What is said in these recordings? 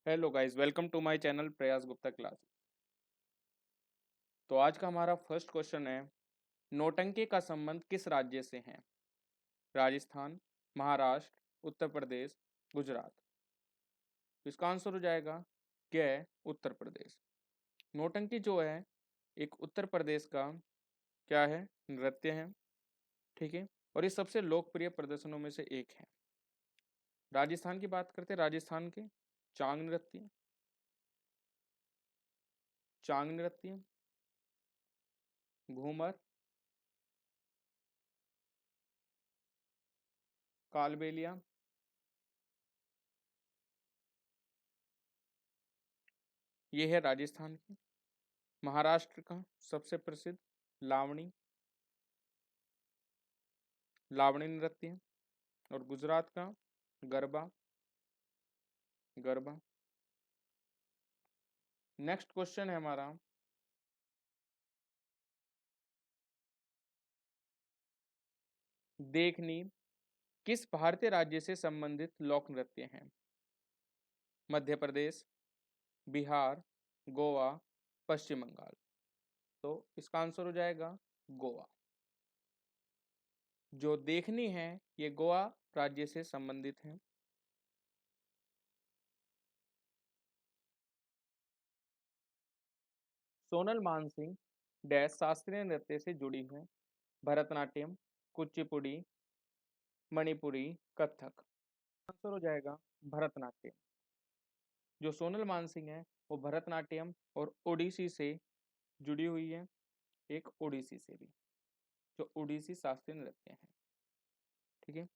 Hello guys, welcome to my channel Prayas Gupta class. तो आज का हमारा फर्स्ट क्वेश्चन है, नौटंकी का संबंध किस राज्य से है? राजस्थान, महाराष्ट्र, उत्तर प्रदेश, गुजरात। तो इसका आंसर हो जाएगा क्या? उत्तर प्रदेश। नौटंकी जो है एक उत्तर प्रदेश का क्या है, नृत्य है। ठीक है, और ये सबसे लोकप्रिय प्रदर्शनों में से एक है। राजस्थान की बात करते हैं, राजस्थान के चांग नृत्य, चांग नृत्य, घूमर, कालबेलिया, ये है राजस्थान की। महाराष्ट्र का सबसे प्रसिद्ध लावणी, लावणी नृत्य। और गुजरात का गरबा, गरबा। नेक्स्ट क्वेश्चन है हमारा, देखनी किस भारतीय राज्य से संबंधित लोक नृत्य है? मध्य प्रदेश, बिहार, गोवा, पश्चिम बंगाल। तो इसका आंसर हो जाएगा गोवा। जो देखनी है ये गोवा राज्य से संबंधित है। सोनल मानसिंह डैश शास्त्रीय नृत्य से जुड़ी है? भरतनाट्यम, कुचिपुड़ी, मणिपुरी, कथक। आंसर हो जाएगा भरतनाट्यम। जो सोनल मानसिंह है वो भरतनाट्यम और ओडिसी से जुड़ी हुई है, एक ओडिसी से भी, जो ओडिसी शास्त्रीय नृत्य है। ठीक है,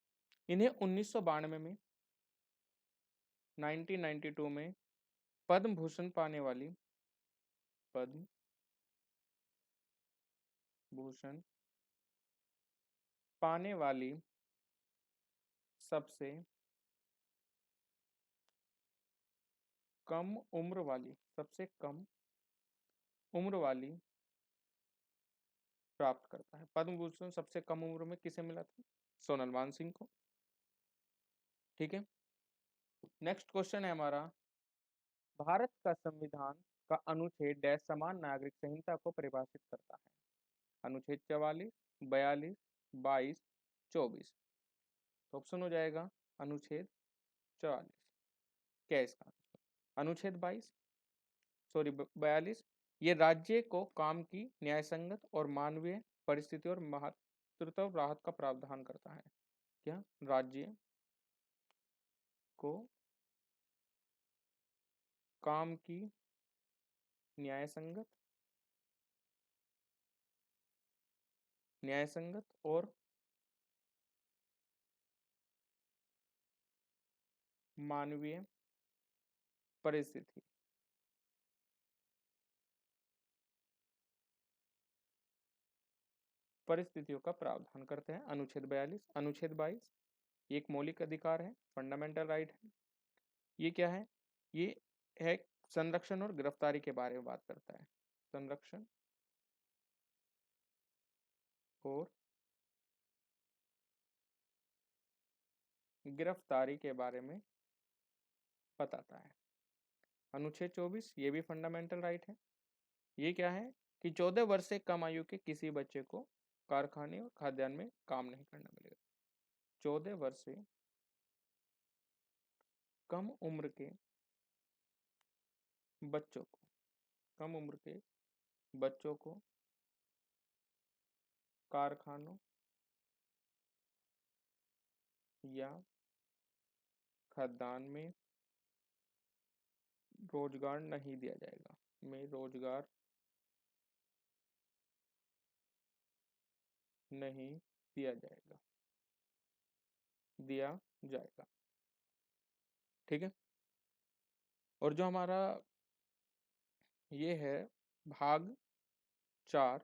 इन्हें 1992 में, 1992 में पद्म भूषण पाने वाली, पद्म भूषण पाने वाली सबसे कम उम्र वाली, सबसे कम उम्र वाली प्राप्त करता है। पद्म भूषण सबसे कम उम्र में किसे मिला था? सोनल मानसिंह को। ठीक है, नेक्स्ट क्वेश्चन है हमारा, भारत का संविधान का अनुच्छेद डैश समान नागरिक संहिता को परिभाषित करता है? अनुच्छेद 44, 42, 22, 24। तो ऑप्शन हो जाएगा अनुच्छेद 44। क्या है इसका आंसर? अनुच्छेद 22, सॉरी 42, ये राज्य को काम की न्यायसंगत और मानवीय परिस्थिति और मातृत्व राहत का प्रावधान करता है। क्या राज्य को काम की न्यायसंगत, न्यायसंगत और मानवीय परिस्थिति, परिस्थितियों का प्रावधान करते हैं। अनुच्छेद 42। अनुच्छेद 22 एक मौलिक अधिकार है, फंडामेंटल राइट है। ये क्या है? ये है संरक्षण और गिरफ्तारी के बारे में बात करता है। संरक्षण और गिरफ्तारी के बारे में बताता है। अनुच्छेद 24 ये भी फंडामेंटल राइट है। ये क्या है कि 14 वर्ष से कम आयु के किसी बच्चे को कारखाने और खाद्यान्न में काम नहीं करना मिलेगा। 14 वर्ष से कम उम्र के बच्चों को, कम उम्र के बच्चों को कारखानों या खदान में रोजगार नहीं दिया जाएगा, में रोजगार नहीं दिया जाएगा, दिया जाएगा। ठीक है, और जो हमारा ये है भाग 4,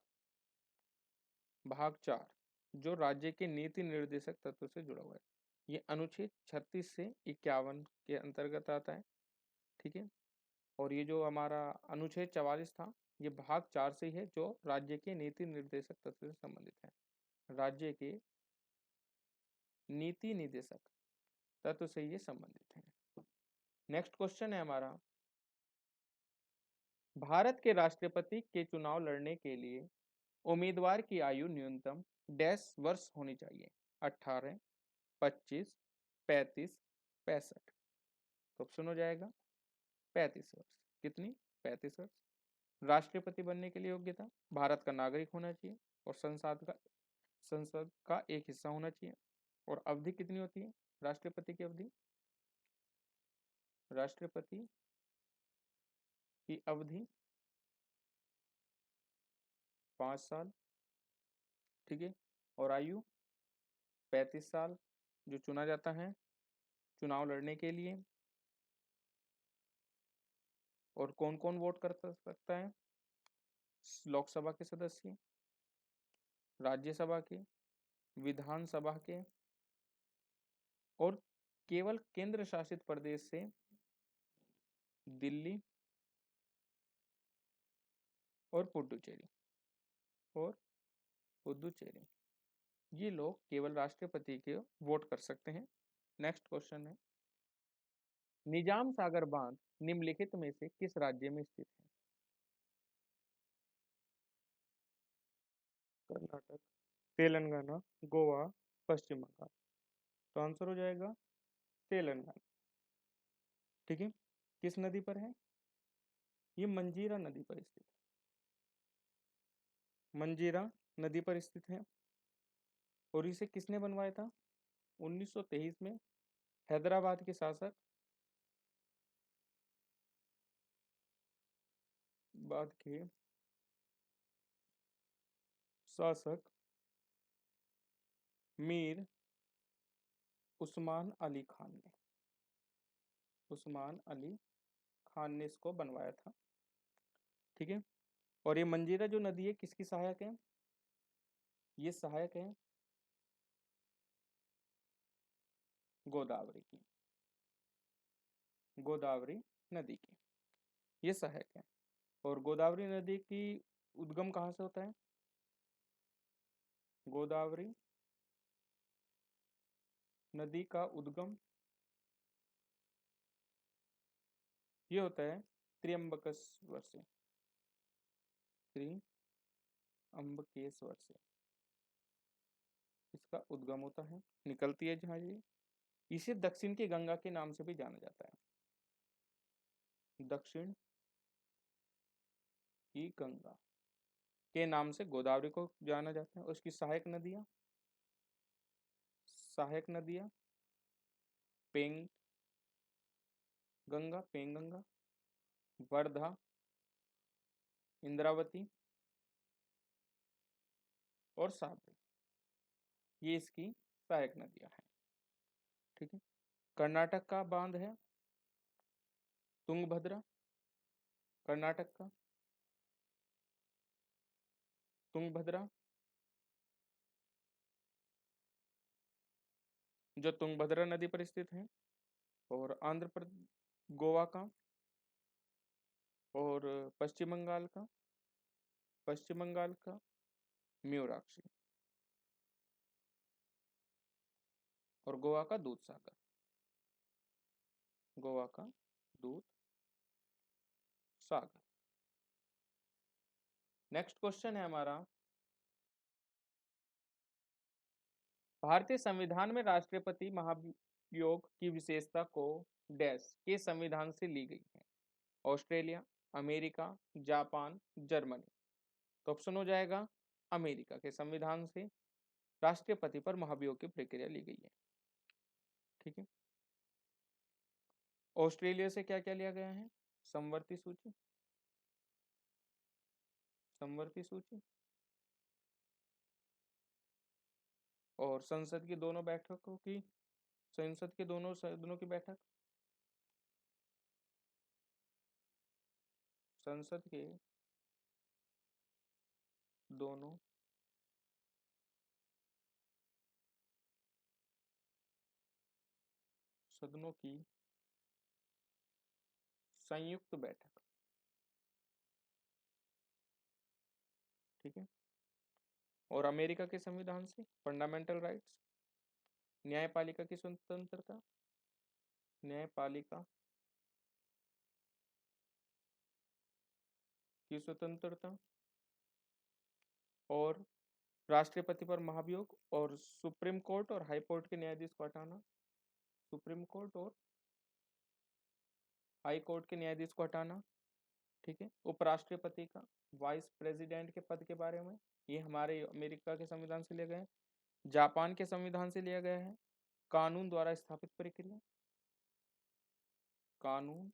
भाग 4 जो राज्य के नीति निर्देशक तत्व से जुड़ा हुआ है, ये अनुच्छेद 36 से 51 के अंतर्गत आता है। ठीक है, और ये जो हमारा अनुच्छेद 44 था ये भाग 4 से ही है, जो राज्य के नीति निर्देशक तत्व से संबंधित है। राज्य के नीति निर्देशक तत्व से ये संबंधित है। नेक्स्ट क्वेश्चन है हमारा, भारत के राष्ट्रपति के चुनाव लड़ने के लिए उम्मीदवार की आयु न्यूनतम डैश वर्ष होनी चाहिए? 18, 25, 35, 65। तो ऑप्शन हो जाएगा 35 वर्ष। कितनी? 35 वर्ष। राष्ट्रपति बनने के लिए योग्यता, भारत का नागरिक होना चाहिए और संसद का एक हिस्सा होना चाहिए। और अवधि कितनी होती है राष्ट्रपति की अवधि? राष्ट्रपति की अवधि 5 साल। ठीक है। और आयु 35 साल, जो चुना जाता है चुनाव लड़ने के लिए। और कौन कौन वोट कर सकता है? लोकसभा के सदस्य, राज्यसभा के, विधानसभा के, और केवल केंद्र शासित प्रदेश से दिल्ली और पुडुचेरी, ये लोग केवल राष्ट्रपति के वोट कर सकते हैं। नेक्स्ट क्वेश्चन है, निजाम सागर बांध निम्नलिखित में से किस राज्य में स्थित है? कर्नाटक, तेलंगाना, गोवा, पश्चिम बंगाल। तो आंसर हो जाएगा तेलंगाना। ठीक है। किस नदी पर है? ये मंजीरा नदी पर स्थित है। मंजीरा नदी पर स्थित है। और इसे किसने बनवाया था? 1923 में हैदराबाद के शासक मीर उस्मान अली खान ने इसको बनवाया था। ठीक है। और ये मंजीरा जो नदी है किसकी सहायक है? ये सहायक है गोदावरी की, गोदावरी नदी की ये सहायक है। और गोदावरी नदी की उद्गम कहाँ से होता है? गोदावरी नदी का उद्गम ये होता है त्र्यंबकेश्वर से, त्र्यंबकेश्वर से इसका उद्गम होता है, निकलती है जहां ये। इसे दक्षिण की गंगा के नाम से भी जाना जाता है, दक्षिण की गंगा के नाम से गोदावरी को जाना जाता है। उसकी सहायक नदियां पेंगंगा, वर्धा, इंद्रावती और साबरी, ये इसकी सहायक नदियां हैं। ठीक है। कर्नाटक का बांध है तुंगभद्रा, कर्नाटक का तुंगभद्रा, जो तुंगभद्रा नदी पर स्थित है। और आंध्र प्रदेश, गोवा का, और पश्चिम बंगाल का म्यूराक्षी, और गोवा का दूध सागर। नेक्स्ट क्वेश्चन है हमारा, भारतीय संविधान में राष्ट्रपति महाभियोग की विशेषता को डैश के संविधान से ली गई है? Australia, America, Japan, Germany. तो ऑप्शन हो जाएगा अमेरिका के संविधान से राष्ट्रपति पर महाभियोग की प्रक्रिया ली गई है। ठीक है। ऑस्ट्रेलिया से क्या क्या लिया गया है? समवर्ती सूची और संसद की दोनों सदनों की बैठक, संसद के दोनों सदनों की संयुक्त बैठक। ठीक है। और अमेरिका के संविधान से फंडामेंटल राइट्स, न्यायपालिका की स्वतंत्रता, न्यायपालिका की स्वतंत्रता और राष्ट्रपति पर महाभियोग और सुप्रीम कोर्ट और हाई कोर्ट के न्यायाधीश को हटाना, सुप्रीम कोर्ट और हाई कोर्ट के न्यायाधीश को हटाना। ठीक है, उपराष्ट्रपति का वाइस प्रेसिडेंट के पद के बारे में, ये हमारे अमेरिका के संविधान से लिया गया है, जापान के संविधान से लिया गया है। कानून द्वारा स्थापित प्रक्रिया, कानून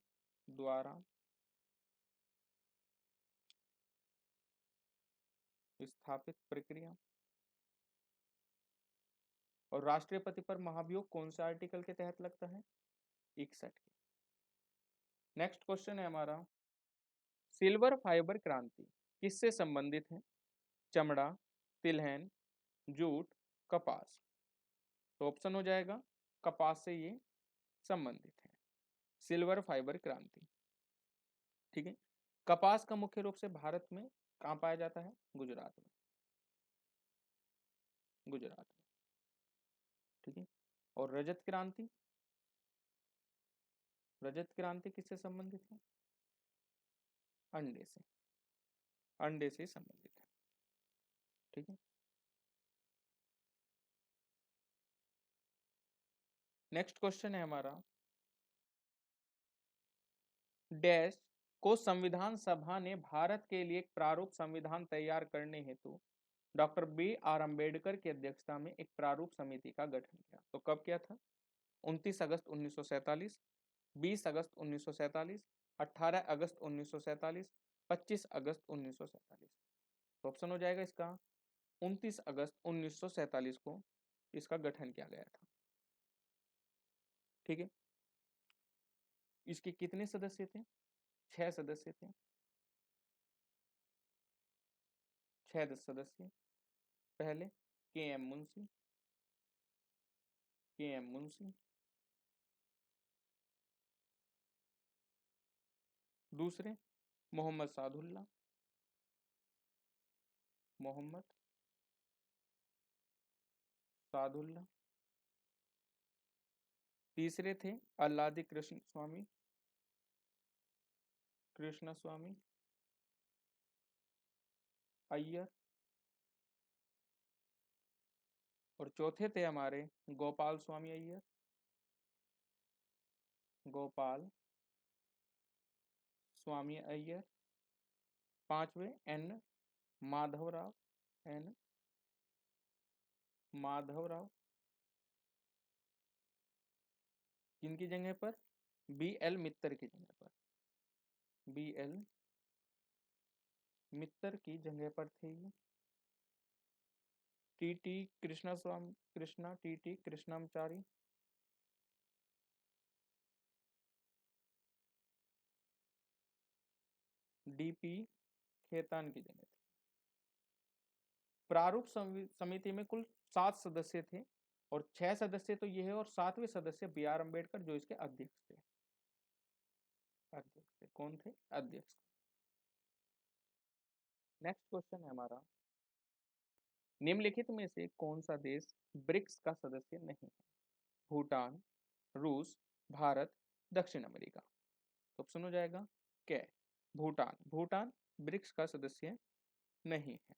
द्वारा स्थापित प्रक्रिया। और राष्ट्रपति पर महाभियोग कौन सा आर्टिकल के तहत लगता है? 61 के। नेक्स्ट क्वेश्चन है हमारा, सिल्वर फाइबर क्रांति किससे संबंधित है? चमड़ा, तिलहन, जूट, कपास। तो ऑप्शन हो जाएगा कपास से ये संबंधित है, सिल्वर फाइबर क्रांति। ठीक है, कपास का मुख्य रूप से भारत में कहाँ पाया जाता है? गुजरात में, गुजरात में। ठीक है, और रजत क्रांति, रजत क्रांति किससे संबंधित है? अंडे से, अंडे से संबंधित है। ठीक है, नेक्स्ट क्वेश्चन है हमारा, डैश को संविधान सभा ने भारत के लिए एक प्रारूप संविधान तैयार करने हेतु डॉक्टर B.R. अम्बेडकर की अध्यक्षता में एक प्रारूप समिति का गठन किया। तो कब किया था? 29 अगस्त 1947, 20 अगस्त 1947, 18 अगस्त 1947, 25 अगस्त 1947। तो ऑप्शन हो जाएगा इसका 29 अगस्त 1947 को इसका गठन किया गया था। ठीक है, इसके कितने सदस्य थे? 6 सदस्य थे, 6 सदस्य। पहले के.एम. मुंशी, के.एम. मुंशी। दूसरे मोहम्मद सादुल्ला, मोहम्मद सादुल्ला। तीसरे थे अल्लादी कृष्ण स्वामी, कृष्ण स्वामी अय्यर। और चौथे थे हमारे गोपाल स्वामी अय्यर, गोपाल स्वामी अय्यर। पांचवे एन माधवराव, एन माधवराव। किनकी जगह पर? B.L. मित्तर की जगह पर, B.L. मित्तर की जगह पर थे ये। टी.टी. कृष्णा स्वामी, कृष्णा टी.टी. कृष्णामचारी। D.P. खेतान की जगह थे। प्रारूप समिति में कुल 7 सदस्य थे और 6 सदस्य तो ये है और 7वें सदस्य B.R. अम्बेडकर जो इसके अध्यक्ष थे। अध्यक्ष थे, कौन थे? अध्यक्ष। नेक्स्ट क्वेश्चन है हमारा, निम्नलिखित में से कौन सा देश ब्रिक्स का सदस्य नहीं है? भूटान, रूस, भारत, दक्षिण अमेरिका। तो ऑप्शन हो जाएगा क्या? भूटान, भूटान ब्रिक्स का सदस्य नहीं है।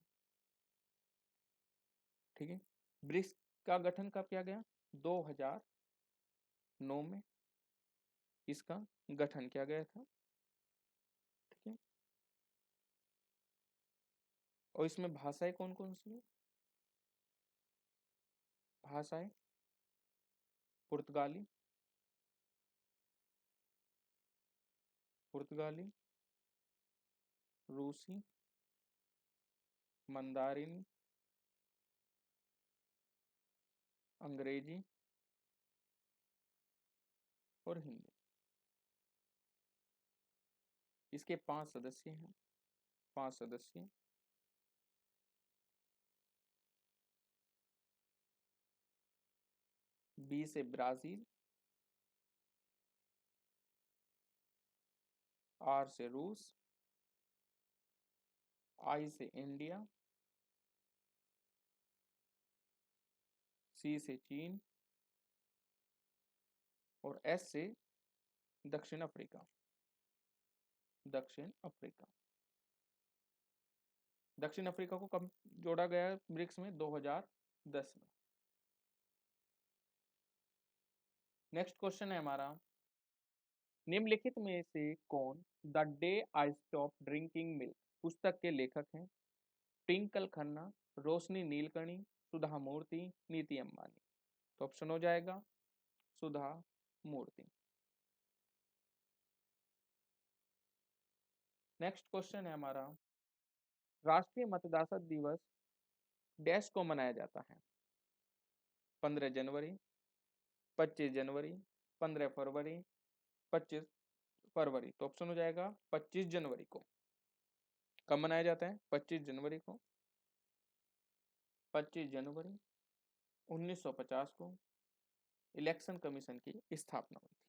ठीक है, ब्रिक्स का गठन कब किया गया? 2009 में इसका गठन किया गया था। ठीक है, और इसमें भाषाएं कौन कौन सी है? भाषाएं पुर्तगाली, पुर्तगाली, रूसी, मंदारिन, अंग्रेजी और हिंदी। इसके 5 सदस्य हैं, 5 सदस्य। बी से ब्राजील, आर से रूस, आई से इंडिया, सी से चीन और एस से दक्षिण अफ्रीका, दक्षिण अफ्रीका। दक्षिण अफ्रीका को कब जोड़ा गया है ब्रिक्स में? 2010 में। नेक्स्ट क्वेश्चन है हमारा, निम्नलिखित में से कौन the day I stop drinking milk पुस्तक के लेखक हैं? ट्विंकल खन्ना, रोशनी नीलकणी, सुधा मूर्ति, नीति अंबानी। तो ऑप्शन हो जाएगा सुधा मूर्ति। नेक्स्ट क्वेश्चन है हमारा, राष्ट्रीय मतदाता दिवस डैश को मनाया जाता है? 15 जनवरी, 25 जनवरी, 15 फरवरी, 25 फरवरी। तो ऑप्शन हो जाएगा 25 जनवरी को। कब मनाया जाता है? 25 जनवरी को। 25 जनवरी 1950 को इलेक्शन कमीशन की स्थापना हुई थी।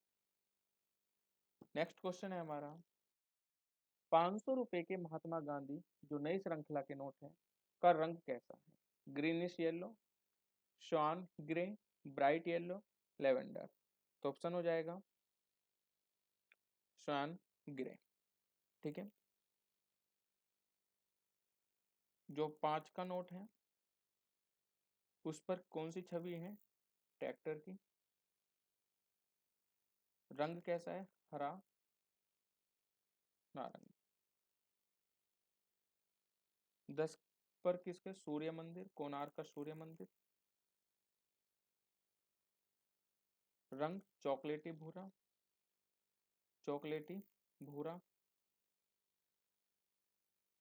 नेक्स्ट क्वेश्चन है हमारा, 500 रुपए के महात्मा गांधी जो नई श्रृंखला के नोट है का रंग कैसा है? ग्रीनिश येलो, श्वान ग्रे, ब्राइट येलो, लेवेंडर। तो ऑप्शन हो जाएगा श्वान ग्रे। ठीक है, जो 5 का नोट है उस पर कौन सी छवि है? ट्रैक्टर की। रंग कैसा है? हरा नारंगी। 10 पर किसके? सूर्य मंदिर, कोणार्क का सूर्य मंदिर। रंग चॉकलेटी भूरा, चॉकलेटी भूरा।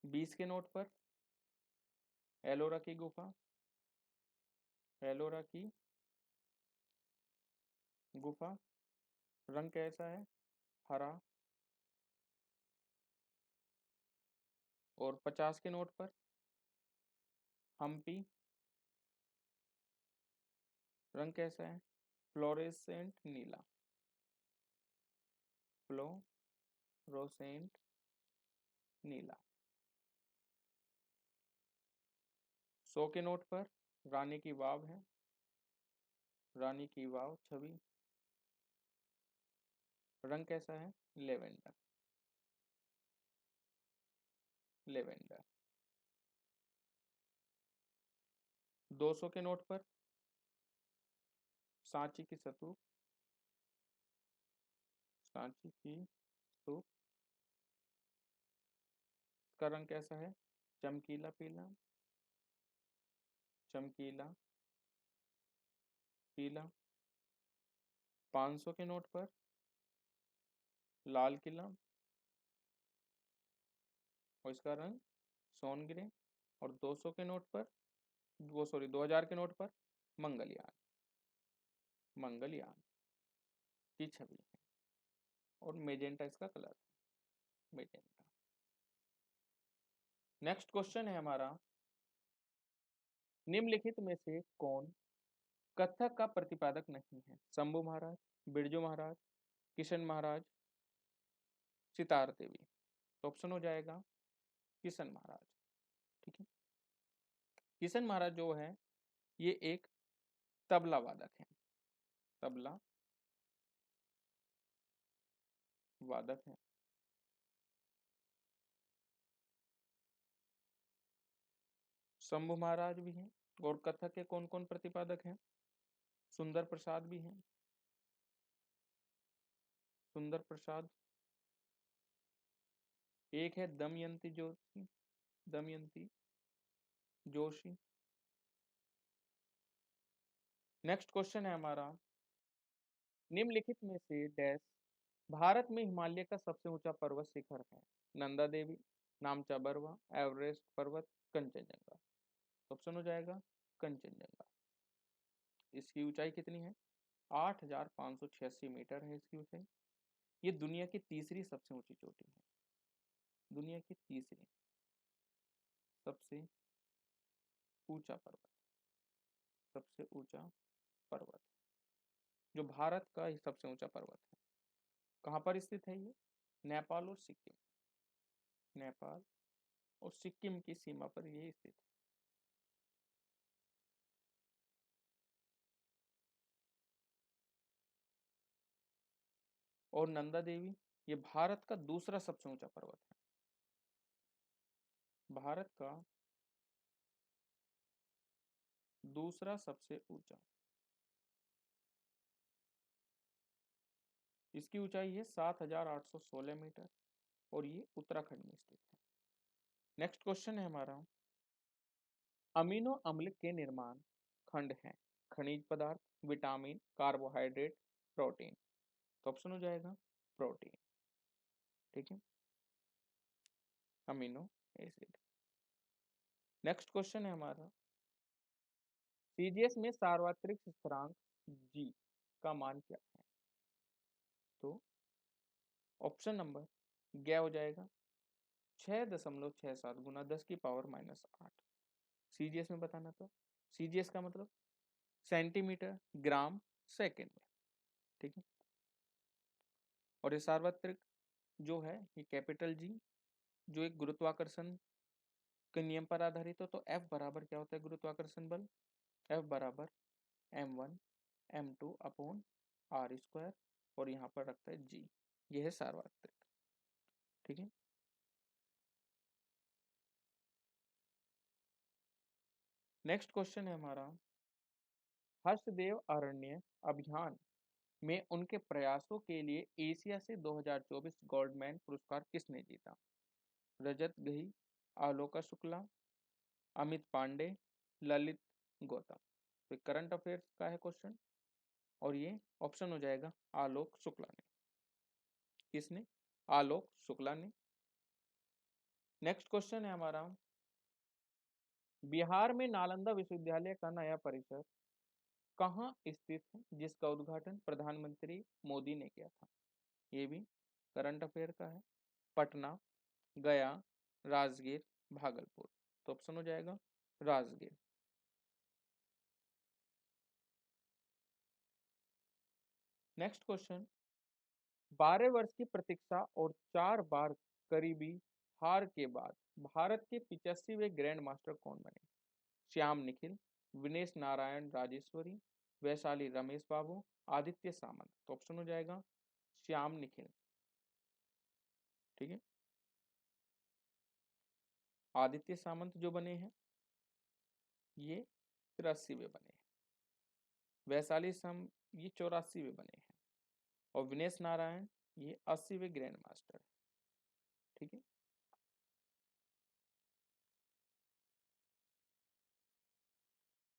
20 के नोट पर एलोरा की गुफा, एलोरा की गुफा। रंग कैसा है? हरा। और 50 के नोट पर हम्पी। रंग कैसा है? फ्लोरेसेंट नीला, फ्लोरोसेंट नीला। 100 के नोट पर रानी की वाव है, रानी की वाव छवि। रंग कैसा है? Lavender, lavender. 200 के नोट पर सांची की स्तूप, सांची की स्तूप। का रंग कैसा है? चमकीला पीला, चमकीला पीला। 500 के नोट पर लाल किला और इसका रंग सोन ग्रे। और 200 के नोट पर, वो सॉरी 2000 के नोट पर मंगलयान, मंगलयान की छवि है। और मेजेंटा इसका कलर है, मेजेंटा। नेक्स्ट क्वेश्चन है हमारा, निम्नलिखित में से कौन कथक का प्रतिपादक नहीं है? शंभू महाराज, बिरजू महाराज, किशन महाराज, सितार देवी। तो ऑप्शन हो जाएगा किशन महाराज। ठीक है, किशन महाराज जो है ये एक तबला वादक है, तबला वादक है। शंभू महाराज भी हैं। और कथक के कौन कौन प्रतिपादक हैं? सुंदर प्रसाद भी हैं, सुंदर प्रसाद। एक है दमयंती जोशी, दमयंती जोशी। नेक्स्ट क्वेश्चन है हमारा, निम्नलिखित में से डैश भारत में हिमालय का सबसे ऊंचा पर्वत शिखर है? नंदा देवी, नामचा बरवा, एवरेस्ट पर्वत, कंचनजंगा। ऑप्शन हो जाएगा कंचनजंगा। इसकी ऊंचाई कितनी है? 8586 मीटर है इसकी ऊंचाई। ये दुनिया की तीसरी सबसे ऊंची चोटी है, दुनिया की तीसरी सबसे ऊंचा पर्वत, सबसे ऊंचा पर्वत जो भारत का ही सबसे ऊंचा पर्वत है। कहाँ पर स्थित है ये? नेपाल और सिक्किम, नेपाल और सिक्किम की सीमा पर ये स्थित है। और नंदा देवी ये भारत का दूसरा सबसे ऊंचा पर्वत है। भारत का दूसरा सबसे ऊंचा, इसकी ऊंचाई है 7,816 मीटर और ये उत्तराखंड में स्थित है। नेक्स्ट क्वेश्चन है हमारा, अमीनो अम्ल के निर्माण खंड हैं खनिज पदार्थ, विटामिन, कार्बोहाइड्रेट, प्रोटीन। तो ऑप्शन हो जाएगा प्रोटीन। ठीक है, अमीनो एसिड। नेक्स्ट क्वेश्चन है हमारा, सीजीएस में सार्वत्रिक स्थिरांक जी का मान क्या है? तो ऑप्शन नंबर क्या हो जाएगा 6.67 गुना 10⁻⁻8। सीजीएस में बताना, तो सीजीएस का मतलब सेंटीमीटर, ग्राम, सेकेंड में। ठीक है, और ये सार्वत्रिक जो है ये कैपिटल जी, जो एक गुरुत्वाकर्षण के नियम पर आधारित हो, तो एफ बराबर क्या होता है गुरुत्वाकर्षण बल, एफ बराबर m1 m2 upon are square, और यहाँ पर रखता है जी, ये है सार्वत्रिक। ठीक है, नेक्स्ट क्वेश्चन है हमारा, हर्षदेव अरण्य अभियान में उनके प्रयासों के लिए एशिया से 2024 गोल्डमैन पुरस्कार किसने जीता? रजत घई, आलोका शुक्ला, अमित पांडे, ललित गौतम। तो करंट अफेयर्स का है क्वेश्चन, और ये ऑप्शन हो जाएगा आलोक शुक्ला ने। किसने? आलोक शुक्ला ने। नेक्स्ट क्वेश्चन है हमारा, बिहार में नालंदा विश्वविद्यालय का नया परिसर कहाँ स्थित है जिसका उद्घाटन प्रधानमंत्री मोदी ने किया था? ये भी करंट अफेयर का है। पटना, गया, राजगीर, भागलपुर। तो ऑप्शन हो जाएगा राजगीर। नेक्स्ट क्वेश्चन, 12 वर्ष की प्रतीक्षा और 4 बार करीबी हार के बाद भारत के 85वें ग्रैंड मास्टर कौन बने? श्याम निखिल, विनेश नारायण राजेश्वरी, वैशाली रमेश बाबू, आदित्य सामंत। तो ऑप्शन हो जाएगा श्याम निखिल। ठीक है, आदित्य सामंत जो बने हैं ये 83वें बने हैं, वैशाली सम ये 84वें बने हैं, और विनेश नारायण ये 80वें ग्रैंड मास्टर है। ठीक है,